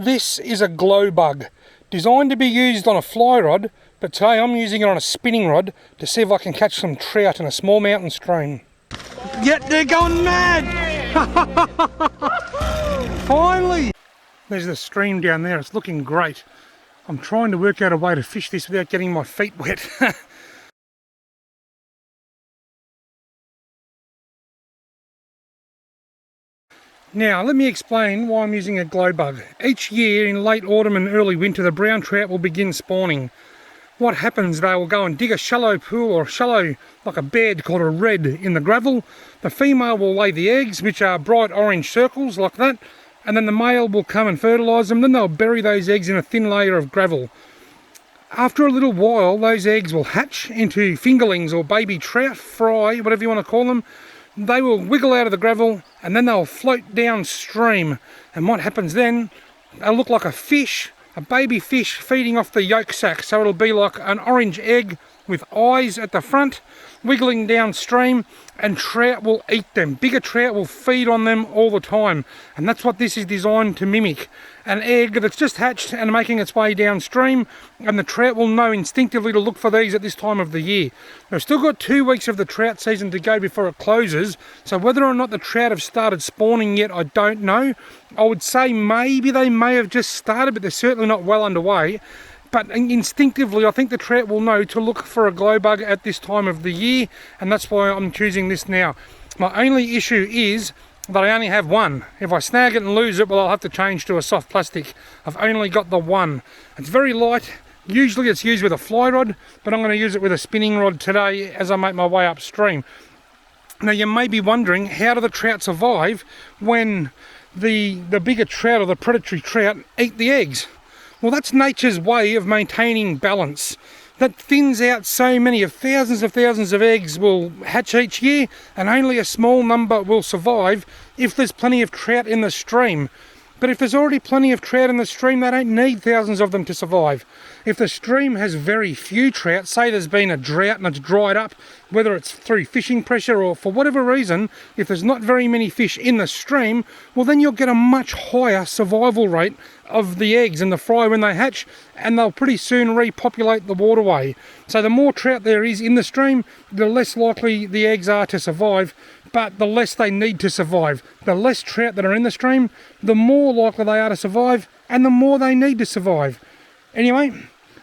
This is a glow bug, designed to be used on a fly rod, but today I'm using it on a spinning rod to see if I can catch some trout in a small mountain stream. Yet they're going mad! Finally! There's the stream down there, it's looking great. I'm trying to work out a way to fish this without getting my feet wet. Now, let me explain why I'm using a glow bug. Each year in late autumn and early winter, the brown trout will begin spawning. What happens, they will go and dig a shallow pool or shallow, like a bed called a red in the gravel. The female will lay the eggs, which are bright orange circles like that, and then the male will come and fertilise them. Then they'll bury those eggs in a thin layer of gravel. After a little while, those eggs will hatch into fingerlings or baby trout, fry, whatever you want to call them. They will wiggle out of the gravel and then they'll float downstream, and what happens then, they'll look like a fish, a baby fish feeding off the yolk sac. So it'll be like an orange egg with eyes at the front, wiggling downstream, and trout will eat them. Bigger trout will feed on them all the time, and that's what this is designed to mimic. An egg that's just hatched and making its way downstream, and the trout will know instinctively to look for these at this time of the year. We've still got 2 weeks of the trout season to go before it closes, so whether or not the trout have started spawning yet, I don't know. I would say maybe they may have just started, but they're certainly not well underway. But instinctively, I think the trout will know to look for a glow bug at this time of the year, and that's why I'm choosing this now. My only issue is that I only have one. If I snag it and lose it, well, I'll have to change to a soft plastic. I've only got the one. It's very light. Usually it's used with a fly rod, but I'm going to use it with a spinning rod today as I make my way upstream. Now, you may be wondering, how do the trout survive when the bigger trout or the predatory trout eat the eggs? Well, that's nature's way of maintaining balance. That thins out so many of thousands of eggs will hatch each year, and only a small number will survive if there's plenty of trout in the stream. But if there's already plenty of trout in the stream, they don't need thousands of them to survive. If the stream has very few trout, say there's been a drought and it's dried up, whether it's through fishing pressure or for whatever reason, if there's not very many fish in the stream, well then you'll get a much higher survival rate of the eggs and the fry when they hatch, and they'll pretty soon repopulate the waterway. So the more trout there is in the stream, the less likely the eggs are to survive, but the less they need to survive. The less trout that are in the stream, the more likely they are to survive, and the more they need to survive. Anyway,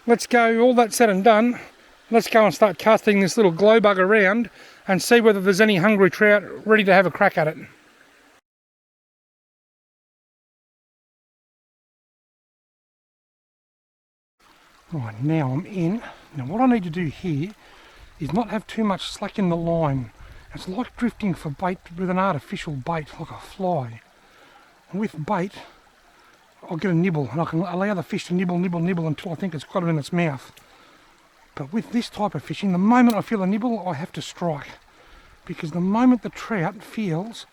let's go, all that said and done, let's go and start casting this little glow bug around and see whether there's any hungry trout ready to have a crack at it. Right, now I'm in. Now what I need to do here is not have too much slack in the line. It's like drifting for bait with an artificial bait, like a fly. And with bait, I'll get a nibble, and I can allow the fish to nibble until I think it's got it in its mouth. But with this type of fishing, the moment I feel a nibble, I have to strike. Because the moment the trout feels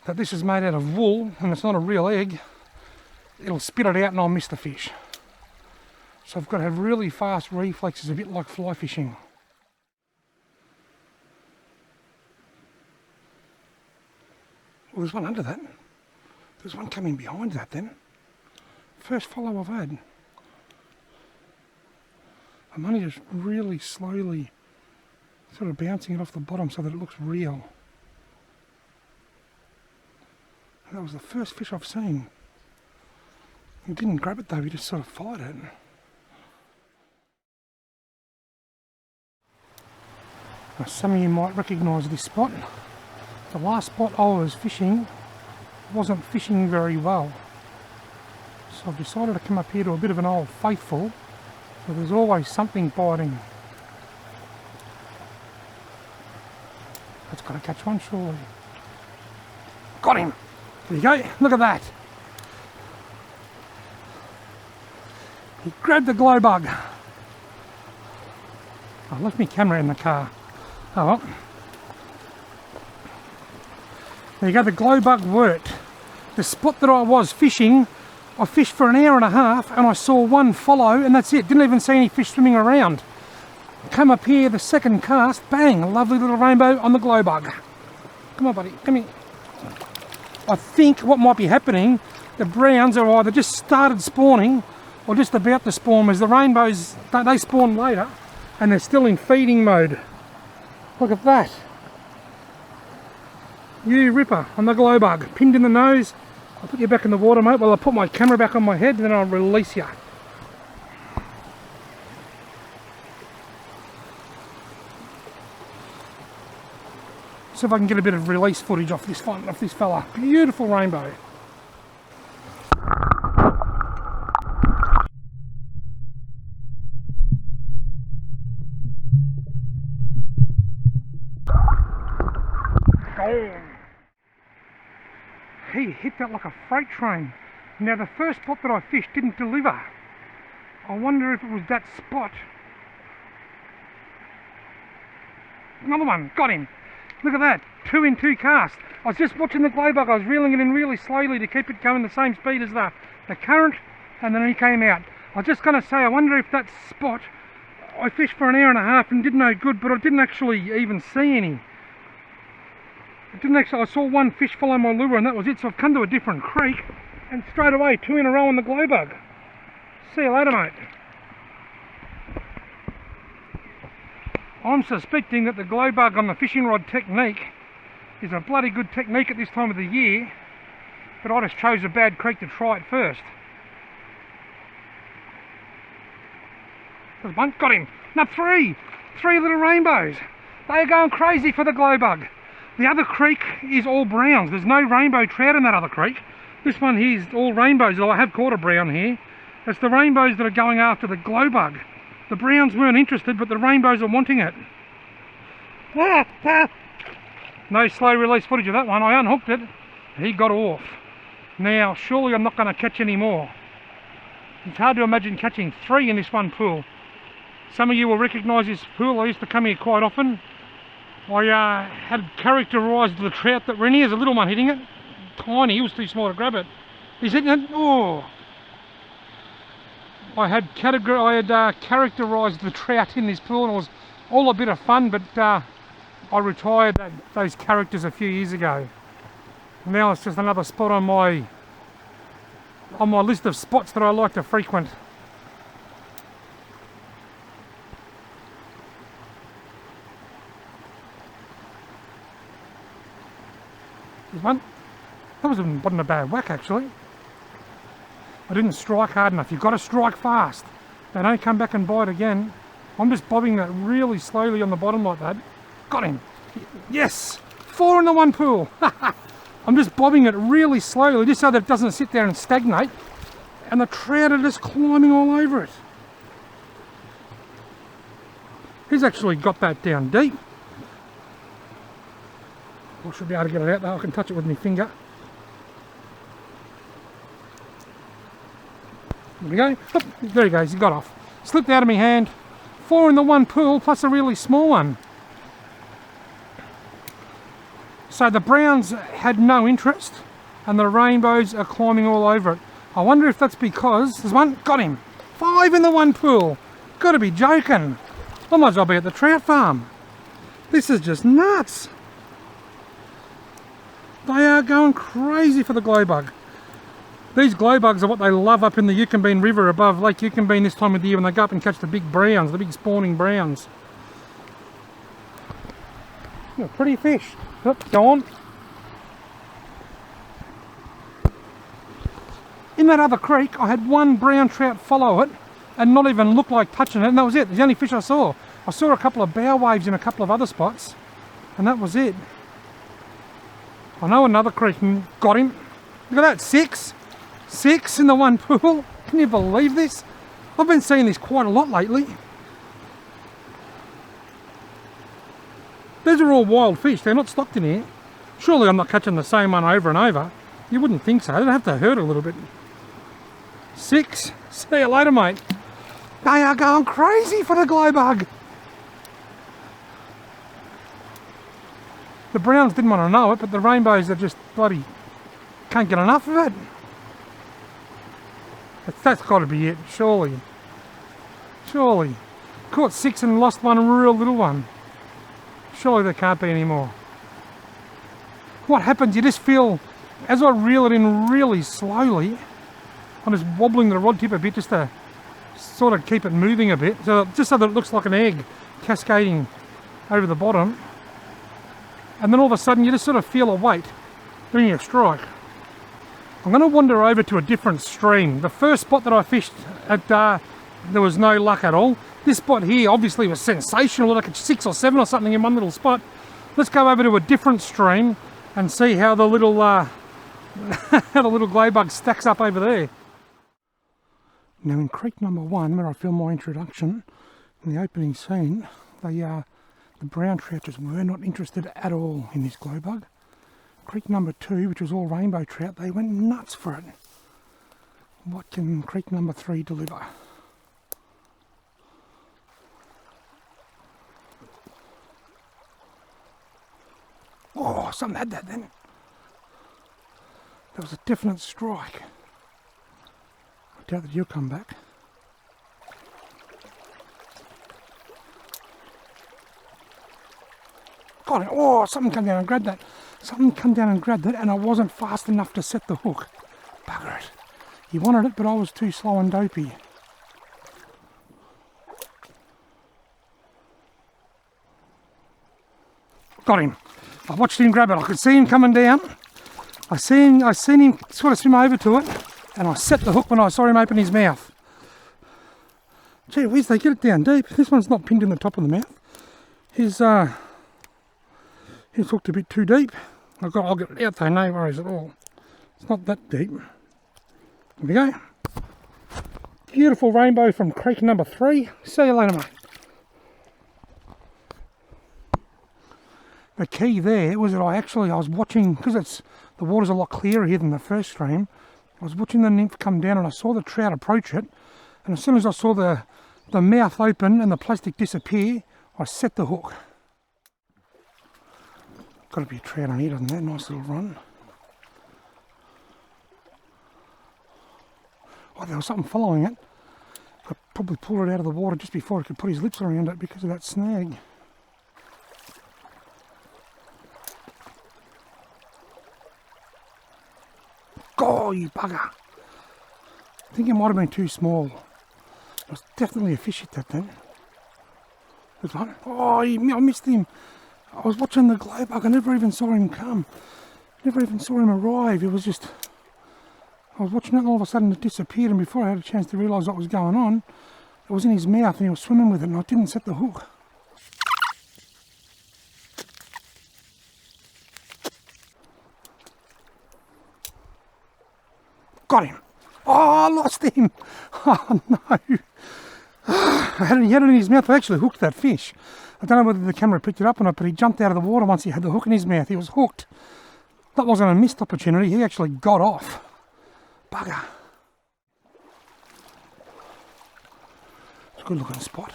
that this is made out of wool and it's not a real egg, it'll spit it out and I'll miss the fish. So I've got to have really fast reflexes, a bit like fly fishing. Well, there's one under that. There's one coming behind that then. First follow I've had. I'm only just really slowly sort of bouncing it off the bottom so that it looks real. That was the first fish I've seen. He didn't grab it though, he just sort of followed it. Now, some of you might recognise this spot. The last spot I was fishing wasn't fishing very well. So I've decided to come up here to a bit of an old faithful, so there's always something biting. That's got to catch one surely. Got him! There you go, look at that! He grabbed the glow bug. I left my camera in the car. Oh well. There you go, the glow bug worked. The spot that I was fishing, I fished for an hour and a half and I saw one follow and that's it. Didn't even see any fish swimming around. Come up here, the second cast, bang, a lovely little rainbow on the glow bug. Come on buddy, come here. I think what might be happening the browns are either just started spawning or just about to spawn, as the rainbows, they spawn later and they're still in feeding mode. Look at that. You ripper on the glow bug, pinned in the nose. I'll put you back in the water, mate, while I put my camera back on my head, and then I'll release you. See if I can get a bit of release footage off this fella. Beautiful rainbow. He hit that like a freight train. Now the first spot that I fished didn't deliver. I wonder if it was that spot. Another one, got him. Look at that, 2 in 2 casts. I was just watching the glow bug, I was reeling it in really slowly to keep it going the same speed as the current, and then he came out. I was just going to say, I wonder if that spot, I fished for an hour and a half and did no good, but I didn't actually even see any. I saw one fish follow my lure and that was it, so I've come to a different creek, and straight away 2 in a row on the glow bug. See you later, mate. I'm suspecting that the glow bug on the fishing rod technique is a bloody good technique at this time of the year, but I just chose a bad creek to try it first. There's one, got him. No, 3 little rainbows. They are going crazy for the glow bug. The other creek is all browns. There's no rainbow trout in that other creek. This one here is all rainbows. I have caught a brown here. It's the rainbows that are going after the glow bug. The browns weren't interested, but the rainbows are wanting it. No slow release footage of that one. I unhooked it. He got off. Now, surely I'm not going to catch any more. It's hard to imagine catching 3 in this one pool. Some of you will recognise this pool. I used to come here quite often. I had characterised the trout that were in here. There's a little one hitting it. Tiny. He was too small to grab it. He's hitting it. Oh! I had characterised the trout in this pool, and it was all a bit of fun, but I retired those characters a few years ago. Now it's just another spot on my list of spots that I like to frequent. There's one. That wasn't a bad whack actually. I didn't strike hard enough. You've got to strike fast. They don't come back and bite again. I'm just bobbing that really slowly on the bottom like that. Got him. Yes! 4 in the one pool. I'm just bobbing it really slowly just so that it doesn't sit there and stagnate. And the trout are just climbing all over it. He's actually got that down deep. I should be able to get it out though. I can touch it with my finger. There we go. Oh, there he goes, he got off. Slipped out of my hand. 4 in the one pool plus a really small one. So the browns had no interest and the rainbows are climbing all over it. I wonder if that's because there's one, got him. 5 in the one pool. Gotta be joking. I might as well be at the trout farm. This is just nuts. They are going crazy for the glow bug. These glow bugs are what they love up in the Yukonbean River above Lake Yukonbean this time of the year when they go up and catch the big browns, the big spawning browns. Pretty fish. Oops, go on. In that other creek, I had one brown trout follow it and not even look like touching it, and that was it. It's the only fish I saw. I saw a couple of bow waves in a couple of other spots, and that was it. I know another creek got him. Look at that, 6 in the one pool. Can you believe this? I've been seeing this quite a lot lately. These are all wild fish, they're not stocked in here. Surely I'm not catching the same one over and over. You wouldn't think so, they'd have to hurt a little bit. 6, see you later mate. They are going crazy for the glow bug. The browns didn't want to know it, but the rainbows are just bloody, can't get enough of it. That's got to be it, surely. Surely. Caught 6 and lost one real little one. Surely there can't be any more. What happens? You just feel as I reel it in really slowly, I'm just wobbling the rod tip a bit just to sort of keep it moving a bit, so just so that it looks like an egg cascading over the bottom. And then all of a sudden you just sort of feel a weight doing a strike. I'm going to wander over to a different stream. The first spot that I fished at, there was no luck at all. This spot here obviously was sensational, like it's 6 or 7 or something in one little spot. Let's go over to a different stream and see how the little how the little glow bug stacks up over there. Now in creek number 1, where I filmed my introduction, in the opening scene, the brown trout just were not interested at all in this glow bug. Creek number 2, which was all rainbow trout, they went nuts for it. What can creek number 3 deliver? Oh, something had that then. That was a definite strike. I doubt that you'll come back. Got it. Oh, something come down and grabbed that. Something come down and grabbed it, and I wasn't fast enough to set the hook. Bugger it. He wanted it, but I was too slow and dopey. Got him. I watched him grab it. I could see him coming down. I seen him sort of swim over to it, and I set the hook when I saw him open his mouth. Gee whiz, they get it down deep. This one's not pinned in the top of the mouth. He's hooked a bit too deep. I'll get it out though, no worries at all. It's not that deep. There we go. Beautiful rainbow from creek number 3. See you later, mate. The key there was that I was watching, because the water's a lot clearer here than the first stream, I was watching the nymph come down and I saw the trout approach it, and as soon as I saw the mouth open and the plastic disappear, I set the hook. Got to be a trout on here, doesn't it? Nice little run. Oh, there was something following it. I probably pulled it out of the water just before he could put his lips around it because of that snag. Oh, you bugger. I think it might have been too small. It was definitely a fish hit that then. There's one. Oh, I missed him. I was watching the glow bug. I never even saw him come. Never even saw him arrive. It was just... I was watching it and all of a sudden it disappeared, and before I had a chance to realise what was going on, it was in his mouth and he was swimming with it, and I didn't set the hook. Got him. Oh, I lost him. Oh, no. He had it in his mouth. I actually hooked that fish. I don't know whether the camera picked it up or not, but he jumped out of the water once he had the hook in his mouth. He was hooked. That wasn't a missed opportunity. He actually got off. Bugger. It's a good looking spot.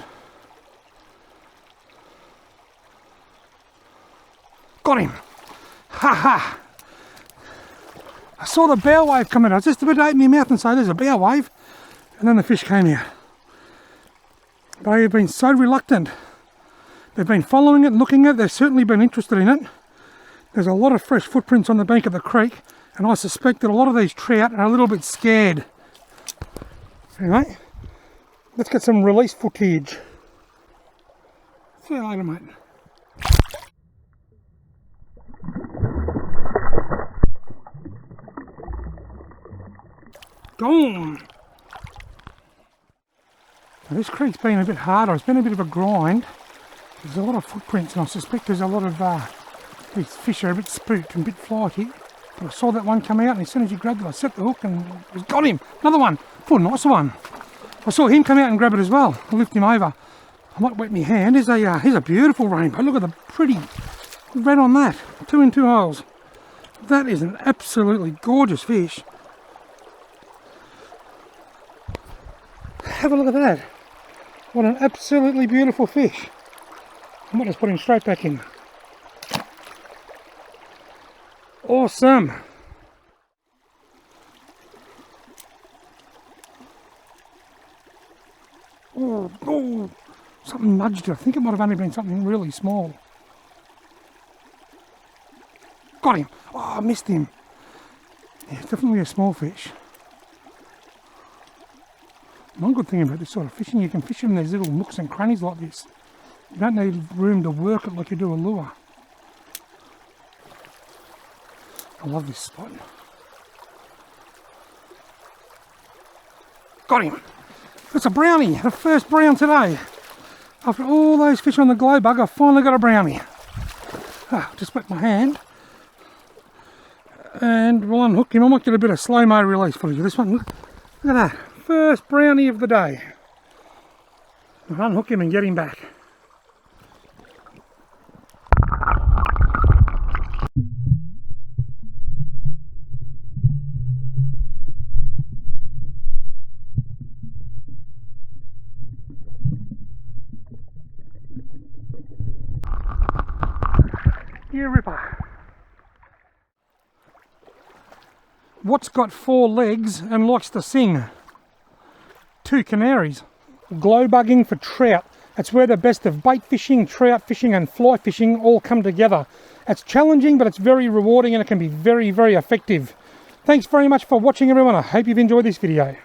Got him. Ha ha. I saw the bow wave come in. I was just about to open my mouth and say there's a bow wave, and then the fish came out. They have been so reluctant. They've been following it and looking at it. They've certainly been interested in it. There's a lot of fresh footprints on the bank of the creek, and I suspect that a lot of these trout are a little bit scared. Anyway, let's get some release footage. See you later, mate. Gone. Now this creek's been a bit harder. It's been a bit of a grind. There's a lot of footprints, and I suspect there's a lot of these fish are a bit spooked and a bit flighty. But I saw that one come out, and as soon as he grabbed it, I set the hook and got him. Another one. Oh, nice one. I saw him come out and grab it as well. I'll lift him over. I might wet my hand. Here's a beautiful rainbow. Look at the pretty red on that. 2 in 2 holes. That is an absolutely gorgeous fish. Have a look at that. What an absolutely beautiful fish. I might just put him straight back in. Awesome. Oh, something nudged it. I think it might have only been something really small. Got him. Oh, I missed him. Yeah, it's definitely a small fish. One good thing about this sort of fishing, you can fish in these little nooks and crannies like this. You don't need room to work it like you do a lure. I love this spot. Got him! That's a brownie! The first brown today! After all those fish on the glow bug, I finally got a brownie. Just wet my hand. And we'll unhook him. I might get a bit of slow-mo release footage of this one. Look at that. First brownie of the day. I'll unhook him and get him back. You ripper. What's got 4 legs and likes to sing? 2 canaries. Glow bugging for trout. That's where the best of bait fishing, trout fishing and fly fishing all come together. It's challenging, but it's very rewarding and it can be very, very effective. Thanks very much for watching, everyone. I hope you've enjoyed this video.